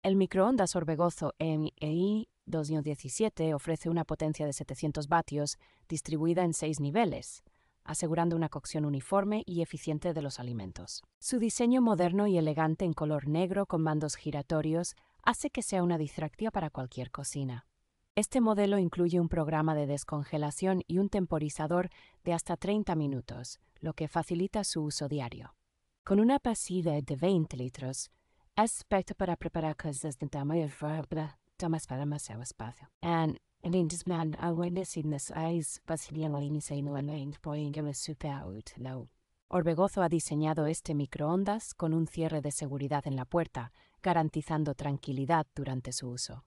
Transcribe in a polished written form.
El microondas Orbegozo EI 2017 ofrece una potencia de 700 vatios distribuida en 6 niveles, asegurando una cocción uniforme y eficiente de los alimentos. Su diseño moderno y elegante en color negro con mandos giratorios hace que sea una distractiva para cualquier cocina. Este modelo incluye un programa de descongelación y un temporizador de hasta 30 minutos, lo que facilita su uso diario. Con una capacidad de 20 litros, es perfecto para preparar cosas de tamaño tomas para más espacio. En Indisman, awareness in this eyes, Basilia Malini no aligned point super out low. Orbegozo ha diseñado este microondas con un cierre de seguridad en la puerta, garantizando tranquilidad durante su uso.